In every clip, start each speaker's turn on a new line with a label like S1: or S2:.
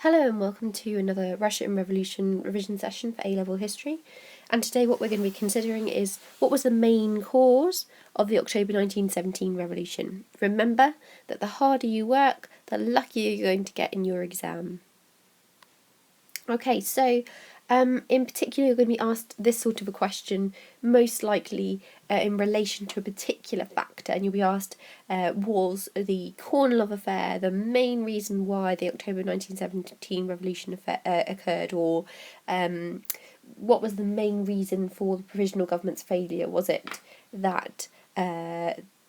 S1: Hello and welcome to another Russia and Revolution revision session for A-level history. And today what we're going to be considering is what was the main cause of the October 1917 revolution. Remember that the harder you work, the luckier you're going to get in your exam. Okay, so in particular you're going to be asked this sort of a question, most likely in relation to a particular factor, and you'll be asked, was the Corn Law affair the main reason why the October 1917 revolution occurred, or what was the main reason for the Provisional Government's failure? Was it that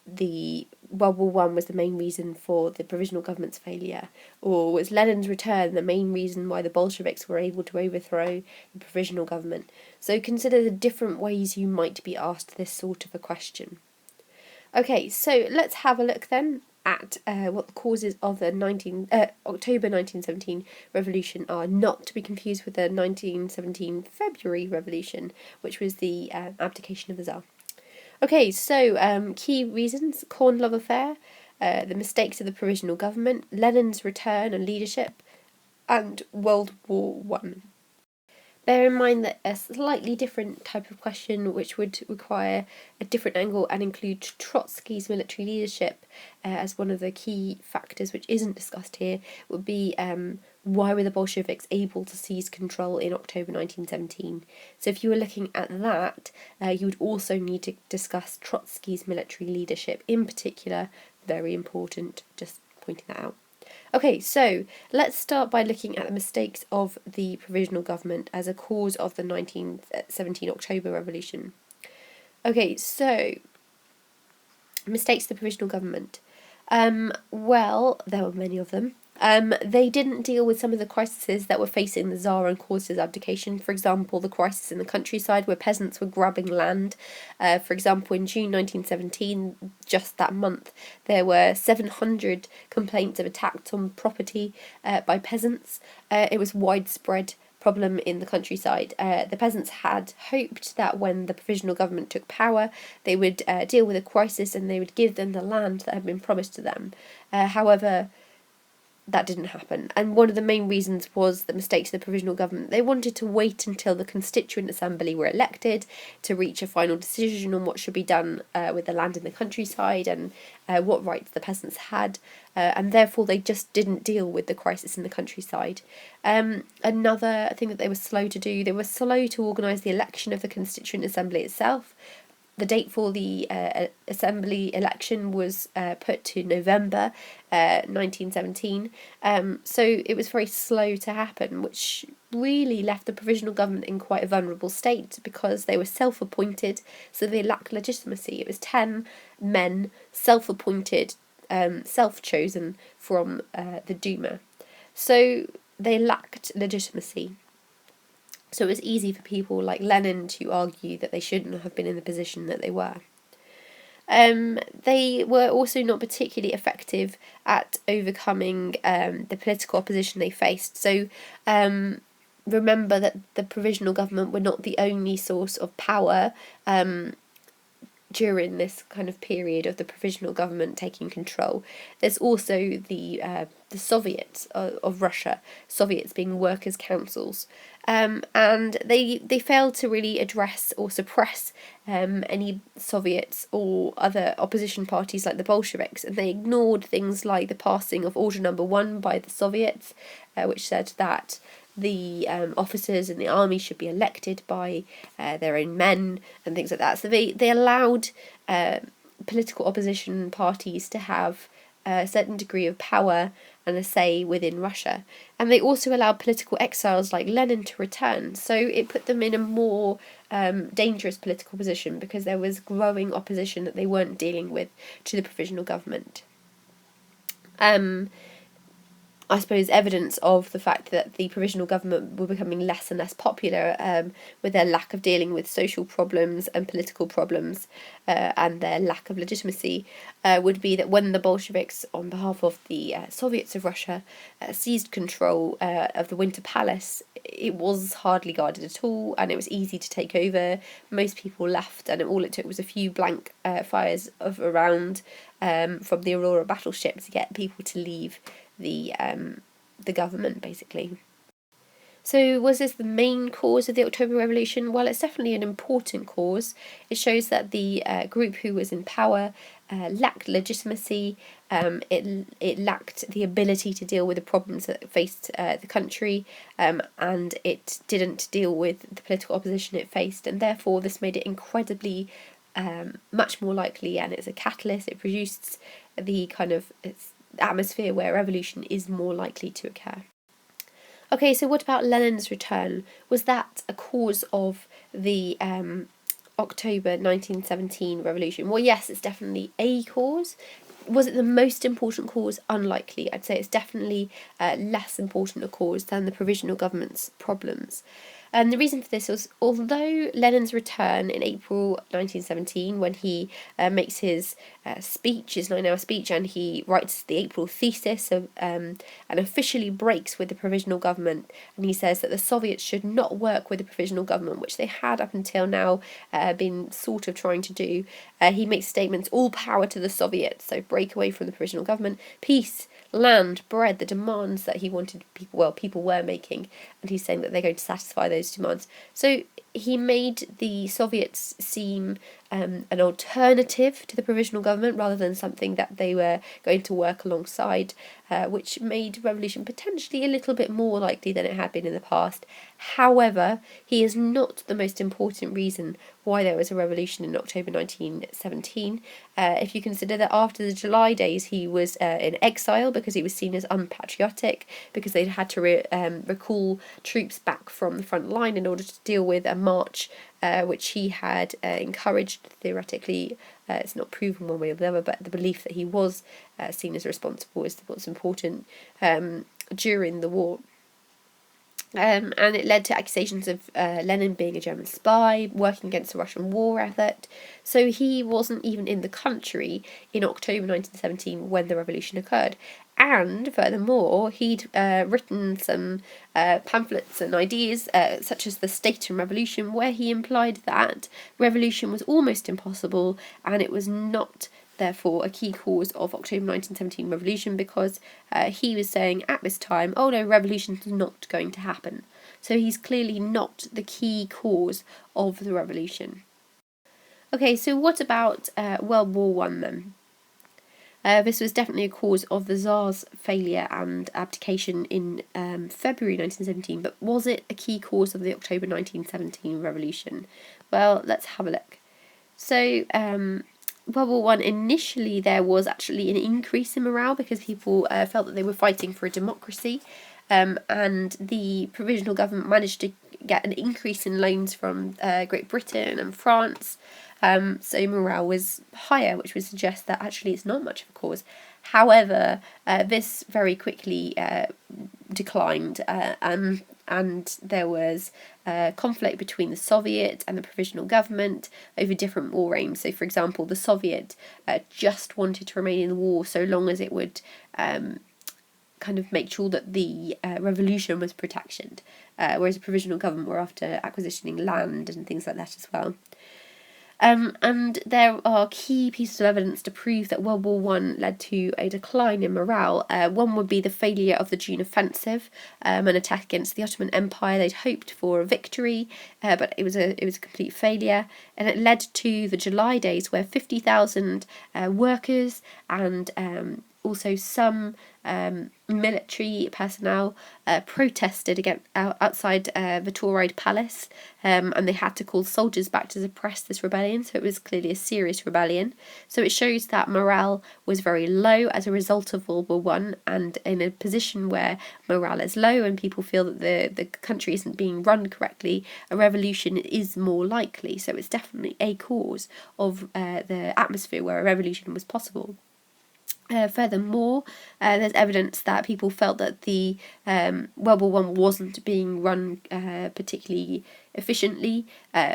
S1: the World War I was the main reason for the Provisional Government's failure, or was Lenin's return the main reason why the Bolsheviks were able to overthrow the Provisional Government? So consider the different ways you might be asked this sort of a question. Okay, so let's have a look then at what the causes of the October 1917 revolution are, not to be confused with the 1917 February revolution, which was the abdication of the Tsar. Okay, so key reasons: Corn Law affair, the mistakes of the Provisional Government, Lenin's return and leadership, and World War I. Bear in mind that a slightly different type of question, which would require a different angle and include Trotsky's military leadership as one of the key factors, which isn't discussed here, would be why were the Bolsheviks able to seize control in October 1917? So if you were looking at that, you would also need to discuss Trotsky's military leadership in particular. Very important, just pointing that out. Okay, so let's start by looking at the mistakes of the Provisional Government as a cause of the 1917 October Revolution. Okay, so mistakes of the Provisional Government. Well, there were many of them. They didn't deal with some of the crises that were facing the Tsar and caused his abdication. For example, the crisis in the countryside where peasants were grabbing land. For example, in June 1917, just that month, there were 700 complaints of attacks on property by peasants. It was widespread problem in the countryside. The peasants had hoped that when the Provisional Government took power, they would deal with a crisis and they would give them the land that had been promised to them. However, that didn't happen, and one of the main reasons was the mistakes of the Provisional Government. They wanted to wait until the Constituent Assembly were elected to reach a final decision on what should be done with the land in the countryside and what rights the peasants had, and therefore they just didn't deal with the crisis in the countryside. Another thing that they were slow to do, they were slow to organise the election of the Constituent Assembly itself. The date for the Assembly election was put to November 1917, so it was very slow to happen, which really left the Provisional Government in quite a vulnerable state because they were self-appointed, so they lacked legitimacy. It was 10 men, self-appointed, self-chosen from the Duma, so they lacked legitimacy. So it was easy for people like Lenin to argue that they shouldn't have been in the position that they were. They were also not particularly effective at overcoming the political opposition they faced. So remember that the Provisional Government were not the only source of power during this kind of period of the Provisional Government taking control. There's also the Soviets of Russia, Soviets being workers' councils, and they failed to really address or suppress any Soviets or other opposition parties like the Bolsheviks, and they ignored things like the passing of Order Number 1 by the Soviets, which said that the officers in the army should be elected by their own men and things like that. So they allowed political opposition parties to have a certain degree of power and a say within Russia. And they also allowed political exiles like Lenin to return. So it put them in a more dangerous political position because there was growing opposition that they weren't dealing with to the Provisional Government. I suppose evidence of the fact that the Provisional Government were becoming less and less popular with their lack of dealing with social problems and political problems and their lack of legitimacy would be that when the Bolsheviks, on behalf of the Soviets of Russia, seized control of the Winter Palace, it was hardly guarded at all and it was easy to take over. Most people left, and all it took was a few blank fires of around from the Aurora battleship to get people to leave the the government, basically. So was this the main cause of the October Revolution? Well, it's definitely an important cause. It shows that the group who was in power lacked legitimacy. It lacked the ability to deal with the problems that faced the country, and it didn't deal with the political opposition it faced, and therefore this made it incredibly much more likely, and it's a catalyst. It produced the kind of atmosphere where revolution is more likely to occur. Okay, so what about Lenin's return? Was that a cause of the October 1917 revolution? Well, yes, it's definitely a cause. Was it the most important cause? Unlikely. I'd say it's definitely less important a cause than the Provisional Government's problems. And the reason for this was, although Lenin's return in April 1917, when he makes his speech, his 9-hour speech, and he writes the April thesis and officially breaks with the Provisional Government, and he says that the Soviets should not work with the Provisional Government, which they had up until now been sort of trying to do. He makes statements, all power to the Soviets, so break away from the Provisional Government, peace, land, bread, the demands that he wanted people were making, and he's saying that they're going to satisfy those demands. So he made the Soviets seem an alternative to the Provisional Government rather than something that they were going to work alongside, which made revolution potentially a little bit more likely than it had been in the past. However, he is not the most important reason why there was a revolution in October 1917. If you consider that after the July days he was in exile because he was seen as unpatriotic, because they'd had to recall troops back from the front line in order to deal with a march which he had encouraged, theoretically. It's not proven one way or the other, but the belief that he was seen as responsible is what's important during the war. And it led to accusations of Lenin being a German spy, working against the Russian war effort. So he wasn't even in the country in October 1917 when the revolution occurred. And furthermore, he'd written some pamphlets and ideas, such as The State and Revolution, where he implied that revolution was almost impossible and it was not therefore a key cause of October 1917 revolution, because he was saying at this time, oh no, revolution's not going to happen. So he's clearly not the key cause of the revolution. Okay, so what about World War One then? This was definitely a cause of the Tsar's failure and abdication in February 1917, but was it a key cause of the October 1917 revolution? Well, let's have a look. So, World War One, initially there was actually an increase in morale because people felt that they were fighting for a democracy, and the Provisional Government managed to get an increase in loans from Great Britain and France. So morale was higher, which would suggest that actually it's not much of a cause. However, this very quickly declined, and there was conflict between the Soviet and the Provisional Government over different war aims. So, for example, the Soviet just wanted to remain in the war so long as it would kind of make sure that the revolution was protected, whereas the Provisional Government were after acquisitioning land and things like that as well. And there are key pieces of evidence to prove that World War One led to a decline in morale. One would be the failure of the June offensive, an attack against the Ottoman Empire. They'd hoped for a victory, but it was a complete failure, and it led to the July days, where 50,000 workers and also some military personnel protested against outside the Tauride Palace, and they had to call soldiers back to suppress this rebellion. So it was clearly a serious rebellion. So it shows that morale was very low as a result of World War One, and in a position where morale is low and people feel that the country isn't being run correctly, a revolution is more likely. So it's definitely a cause of the atmosphere where a revolution was possible. Furthermore, there's evidence that people felt that the World War One wasn't being run particularly efficiently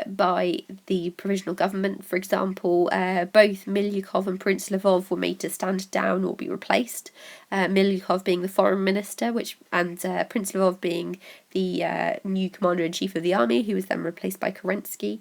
S1: by the Provisional Government. For example, both Milyukov and Prince Lvov were made to stand down or be replaced. Milyukov being the foreign minister, and Prince Lvov being the new commander-in-chief of the army, who was then replaced by Kerensky.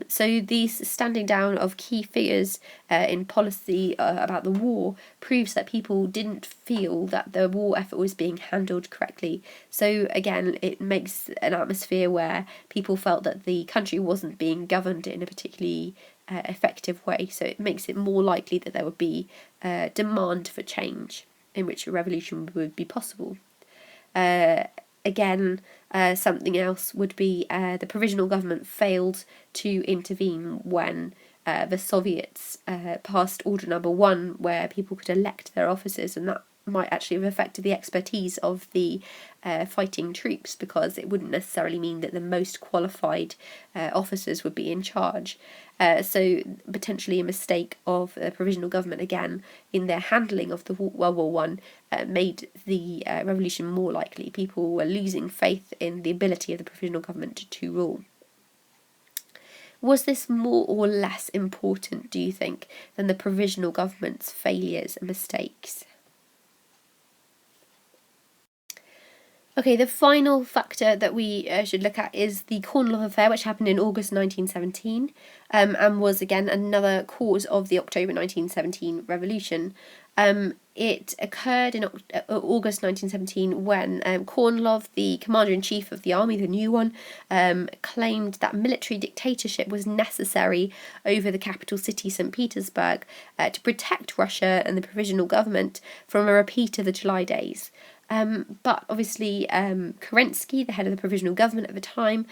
S1: So these standing down of key figures in policy about the war proves that people didn't feel that the war effort was being handled correctly. So again, it makes an atmosphere where people felt that the country wasn't being governed in a particularly effective way. So it makes it more likely that there would be demand for change, in which a revolution would be possible. Again, something else would be the Provisional Government failed to intervene when the Soviets passed Order Number 1, where people could elect their officers, and that might actually have affected the expertise of the fighting troops, because it wouldn't necessarily mean that the most qualified officers would be in charge. So potentially a mistake of the Provisional Government again in their handling of the World War One made the revolution more likely. People were losing faith in the ability of the Provisional Government to rule. Was this more or less important, do you think, than the Provisional Government's failures and mistakes? Okay, the final factor that we should look at is the Kornilov affair, which happened in August 1917, and was again another cause of the October 1917 revolution. It occurred in August 1917 when Kornilov, the commander-in-chief of the army, the new one, claimed that military dictatorship was necessary over the capital city, St. Petersburg, to protect Russia and the Provisional Government from a repeat of the July days. But obviously Kerensky, the head of the Provisional Government at the time,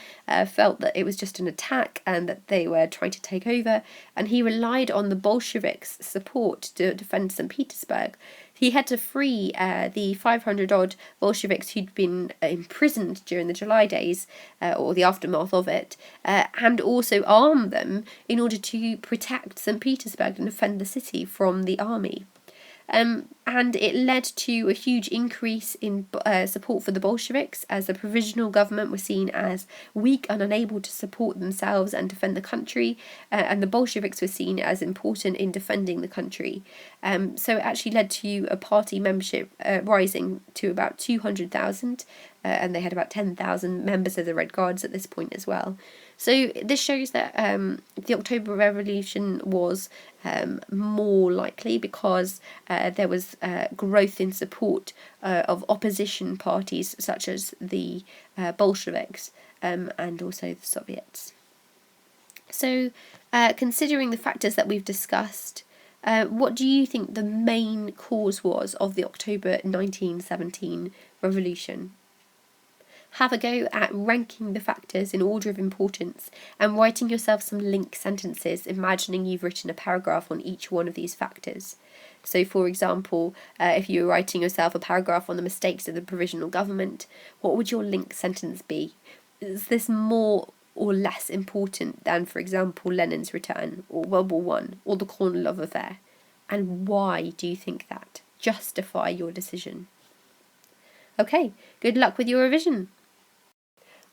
S1: felt that it was just an attack and that they were trying to take over, and he relied on the Bolsheviks' support to defend St. Petersburg. He had to free the 500-odd Bolsheviks who'd been imprisoned during the July days, or the aftermath of it, and also arm them in order to protect St. Petersburg and defend the city from the army. And it led to a huge increase in support for the Bolsheviks, as the Provisional Government was seen as weak and unable to support themselves and defend the country, and the Bolsheviks were seen as important in defending the country. So it actually led to a party membership rising to about 200,000, and they had about 10,000 members of the Red Guards at this point as well. So this shows that the October Revolution was more likely because there was growth in support of opposition parties such as the Bolsheviks and also the Soviets. So considering the factors that we've discussed, what do you think the main cause was of the October 1917 revolution? Have a go at ranking the factors in order of importance and writing yourself some link sentences, imagining you've written a paragraph on each one of these factors. So, for example, if you were writing yourself a paragraph on the mistakes of the Provisional Government, what would your link sentence be? Is this more or less important than, for example, Lenin's return, or World War One, or the Kornilov affair? And why do you think that? Justify your decision. Okay, good luck with your revision.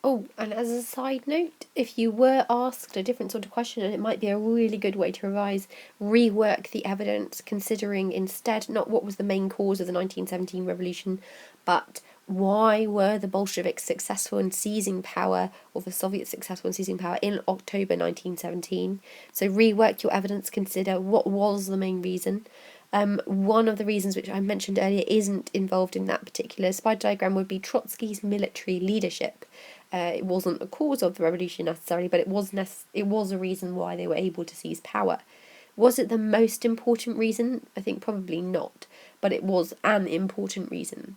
S1: Oh, and as a side note, if you were asked a different sort of question, and it might be a really good way to revise, rework the evidence, considering instead not what was the main cause of the 1917 revolution, but why were the Bolsheviks successful in seizing power, or the Soviets successful in seizing power in October 1917. So rework your evidence, consider what was the main reason. One of the reasons which I mentioned earlier isn't involved in that particular spider diagram would be Trotsky's military leadership. It wasn't a cause of the revolution necessarily, but it was a reason why they were able to seize power. Was it the most important reason? I think probably not, but it was an important reason.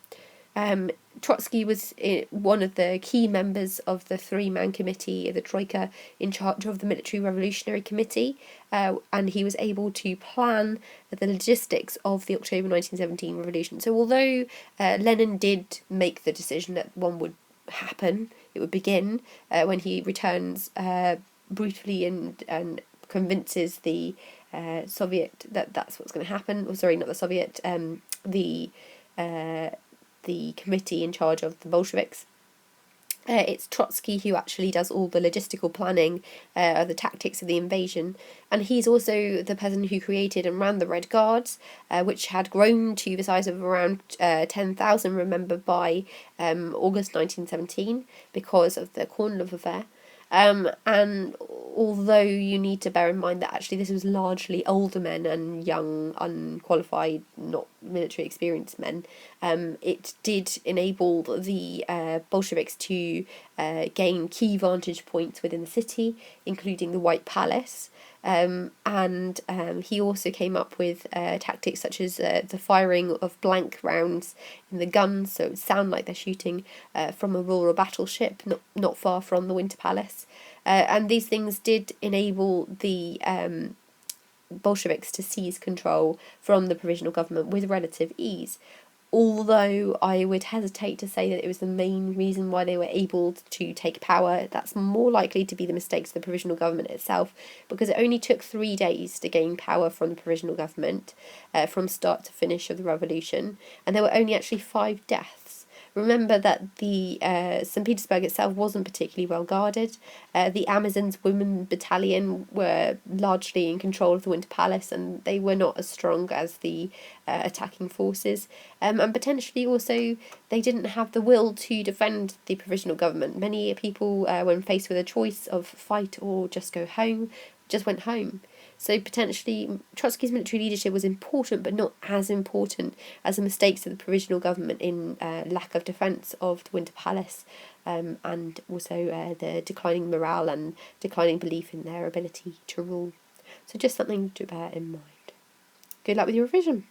S1: Trotsky was one of the key members of the three-man committee, the Troika, in charge of the Military Revolutionary Committee, and he was able to plan the logistics of the October 1917 revolution. So although Lenin did make the decision that one would happen, it would begin when he returns brutally and convinces the Soviet that that's what's going to happen. Or sorry, not the Soviet, the committee in charge of the Bolsheviks. It's Trotsky who actually does all the logistical planning, the tactics of the invasion, and he's also the person who created and ran the Red Guards, which had grown to the size of around 10,000, remember, by August 1917 because of the Kornilov affair. And although you need to bear in mind that actually this was largely older men and young, unqualified, not military experienced men, it did enable the Bolsheviks to gain key vantage points within the city, including the White Palace. And he also came up with tactics such as the firing of blank rounds in the guns, so it would sound like they're shooting from a rural battleship not far from the Winter Palace. And these things did enable the Bolsheviks to seize control from the provisional government with relative ease. Although I would hesitate to say that it was the main reason why they were able to take power. That's more likely to be the mistakes of the provisional government itself, because it only took 3 days to gain power from the provisional government, from start to finish of the revolution, and there were only actually 5 deaths. Remember that the St. Petersburg itself wasn't particularly well guarded. The Amazons Women Battalion were largely in control of the Winter Palace, and they were not as strong as the attacking forces. And potentially also they didn't have the will to defend the provisional government. Many people, when faced with a choice of fight or just go home, just went home. So potentially Trotsky's military leadership was important, but not as important as the mistakes of the provisional government in lack of defence of the Winter Palace, and also the declining morale and declining belief in their ability to rule. So just something to bear in mind. Good luck with your revision.